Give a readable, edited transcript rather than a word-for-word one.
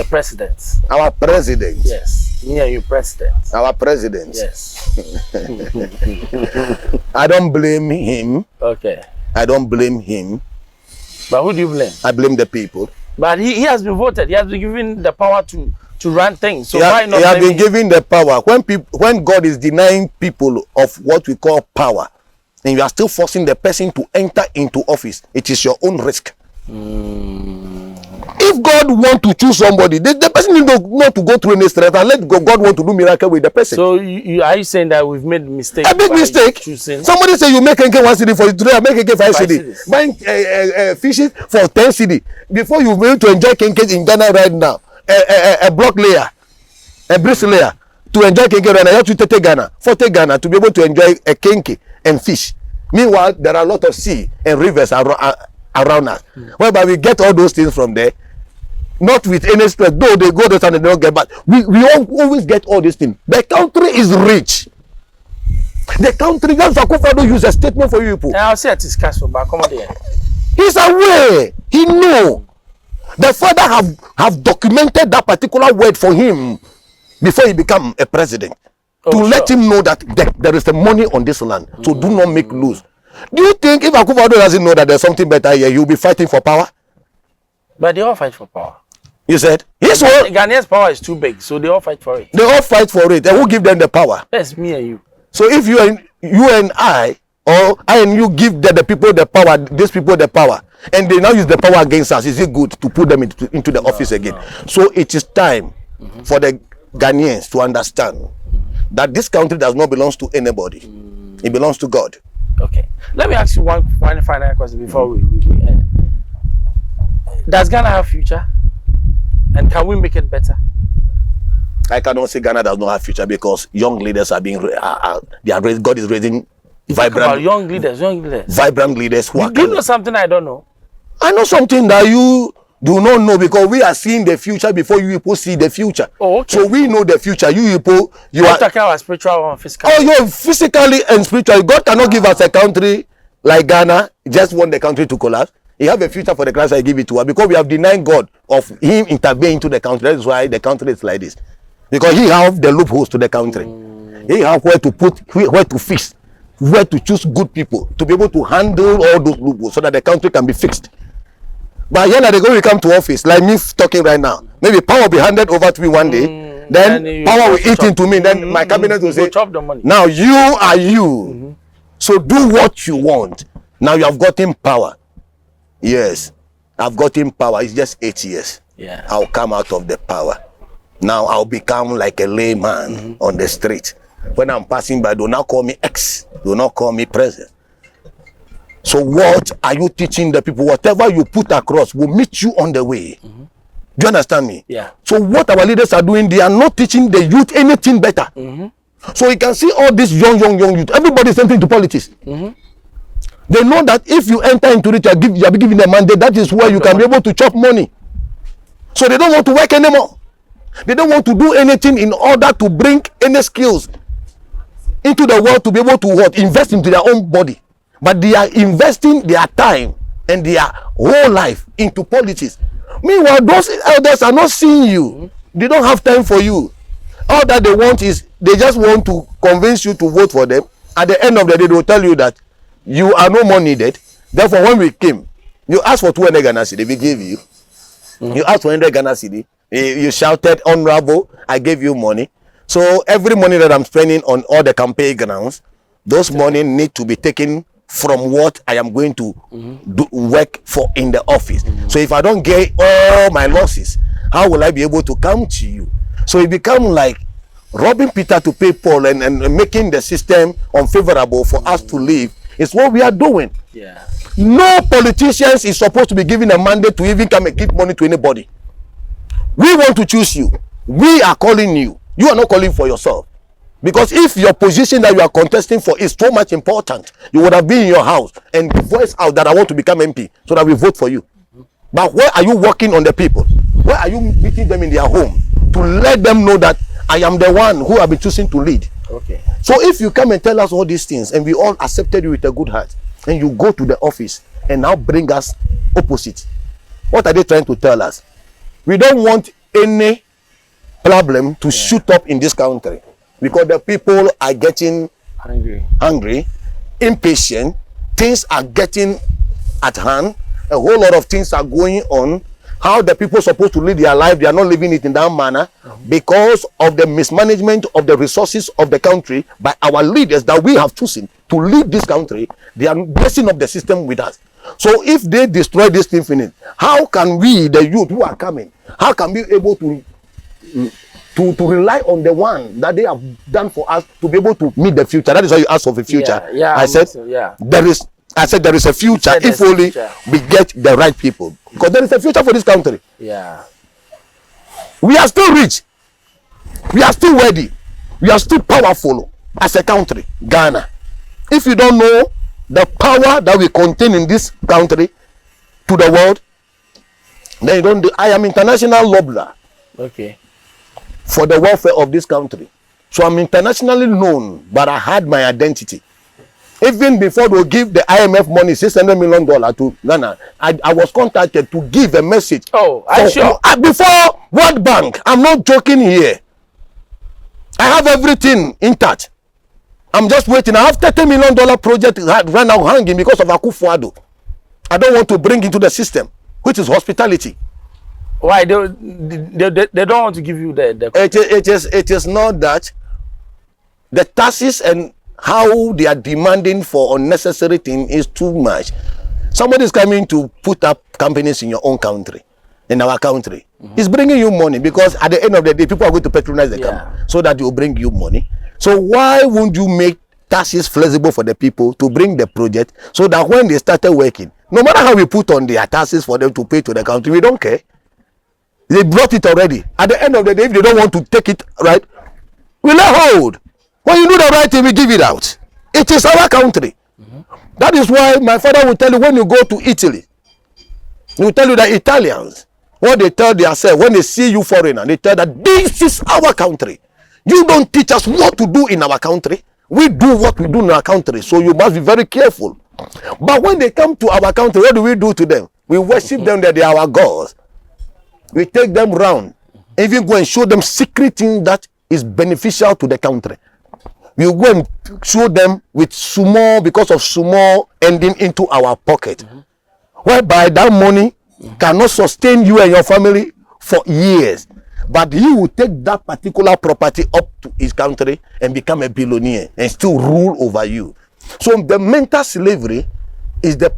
The president. Our president. Yes. Me and you, president. Our president. Yes. I don't blame him. Okay. I don't blame him. But who do you blame? I blame the people. But he has been voted. He has been given the power to run things. So why not? He has been given the power. When God is denying people of what we call power, and you are still forcing the person to enter into office, it is your own risk. If God want to choose somebody, the person need not to go through any stress and let God want to do miracle with the person. So are you saying that we've made a mistake? A big mistake. Choosing? Somebody say you make NK 1 CD for you today, I make NK 5 CD. Buying fishes for 10 CD before you be able to enjoy KK in Ghana right now. A block layer, a bridge layer to enjoy KK right now. You have to take Ghana, 40 Ghana to be able to enjoy a KK and fish. Meanwhile, there are a lot of sea and rivers around us, whereby we get all those things from there. Not with any stress, though they go there and they don't get back. We always get all these things. The country is rich. The country, that's Akufo don't use a statement for you people. I'll say it is cash for back. Come on there. He's aware. He know. The father have documented that particular word for him before he become a president. To let him know that there is the money on this land. So do not make loose. Do you think if Akufo doesn't know that there's something better here, he'll be fighting for power? But they all fight for power. You said his one. Ghanaian's power is too big, so they all fight for it. They all fight for it. And who give them the power? Yes, me and you. So if you and I, or I and you give the people the power, these people the power, and they now use the power against us, is it good to put them into the office again? No. So it is time for the Ghanaians to understand that this country does not belong to anybody. It belongs to God. Okay. Let me ask you one final question before we end. Does Ghana have future? And can we make it better? I cannot say Ghana does not have future because young leaders are being God is raising vibrant young leaders. Vibrant leaders who are. Do you know something I don't know? I know something that you do not know because we are seeing the future before you people see the future. Oh, okay. So we know the future. You people, you are talking about spiritual and physical. Oh, you're physically and spiritually. God cannot give us a country like Ghana. Just want the country to collapse. He have a future for the class. I give it to her because we have denied God of him intervening into the country. That's why the country is like this. Because he have the loopholes to the country. He have where to put, where to fix, where to choose good people to be able to handle all those loopholes so that the country can be fixed. But yeah, they're going to come to office like me talking right now. Maybe power will be handed over to me one day. Then power will eat into me. Then my cabinet will say, chop the money. Now you are you. So do what you want. Now you have gotten power. Yes, I've gotten power. It's just 8 years. Yeah. I'll come out of the power. Now I'll become like a layman on the street. When I'm passing by, do not call me X. Do not call me president. So what are you teaching the people? Whatever you put across will meet you on the way. Do you understand me? Yeah. So what our leaders are doing, they are not teaching the youth anything better. So you can see all this young youth. Everybody is entering into politics. They know that if you enter into it, you are given a mandate. That is where you can be able to chop money. So they don't want to work anymore. They don't want to do anything in order to bring any skills into the world to be able to invest into their own body. But they are investing their time and their whole life into politics. Meanwhile, those elders are not seeing you. They don't have time for you. All that they want is they just want to convince you to vote for them. At the end of the day, they will tell you that you are no more needed. Therefore, when we came, you asked for 200 Ghana cedi, we gave you. You asked for 100 Ghana cedi, you shouted, honorable, I gave you money. So every money that I'm spending on all the campaign grounds, those money need to be taken from what I am going to do work for in the office. So if I don't get all my losses, how will I be able to come to you? So it become like robbing Peter to pay Paul and making the system unfavorable for us to live. It's what we are doing. Yeah. No politicians is supposed to be given a mandate to even come and give money to anybody. We want to choose you. We are calling you. You are not calling for yourself. Because if your position that you are contesting for is so much important, you would have been in your house and voice out that I want to become MP so that we vote for you. But where are you working on the people? Where are you meeting them in their home to let them know that I am the one who have been choosing to lead? Okay. So if you come and tell us all these things and we all accepted you with a good heart and you go to the office and now bring us opposite, what are they trying to tell us? We don't want any problem to shoot up in this country, because the people are getting hungry, impatient, things are getting at hand, a whole lot of things are going on. How the people supposed to live their life, they are not living it in that manner because of the mismanagement of the resources of the country by our leaders that we have chosen to lead this country. They are messing up the system with us. So if they destroy this thing finish, how can we, the youth who are coming, how can we be able to rely on the one that they have done for us to be able to meet the future? That is why you asked for the future. I said there is a future if only we get the right people, because there is a future for this country. We are still rich, we are still ready, we are still powerful as a country, Ghana. If you don't know the power that we contain in this country to the world, then you don't do. I am international lobbyist for the welfare of this country, so I'm internationally known, but I had my identity. Even before they give the IMF money, $600 million to Ghana, I was contacted to give a message. Oh, I'm sure. Before World Bank, I'm not joking here. I have everything intact. I'm just waiting. I have $30 million project right now hanging because of Akufo Addo. I don't want to bring into the system, which is hospitality. Why? They don't want to give you the It is not that. The taxes and how they are demanding for unnecessary things is too much. Somebody is coming to put up companies in your own country, in our country. He's bringing you money because at the end of the day, people are going to patronize the company so that they will bring you money. So why won't you make taxes flexible for the people to bring the project so that when they started working, no matter how we put on their taxes for them to pay to the country, we don't care. They brought it already. At the end of the day, if they don't want to take it right, we let hold. When you do the right thing, we give it out. It is our country. That is why my father will tell you, when you go to Italy, he will tell you that Italians, what they tell themselves when they see you foreigner, they tell that this is our country. You don't teach us what to do in our country. We do what we do in our country, so you must be very careful. But when they come to our country, what do we do to them? We worship them that they are our gods. We take them round, even go and show them secret things that is beneficial to the country. We go and show them with small, because of small ending into our pocket, whereby that money cannot sustain you and your family for years. But he will take that particular property up to his country and become a billionaire and still rule over you. So the mental slavery is the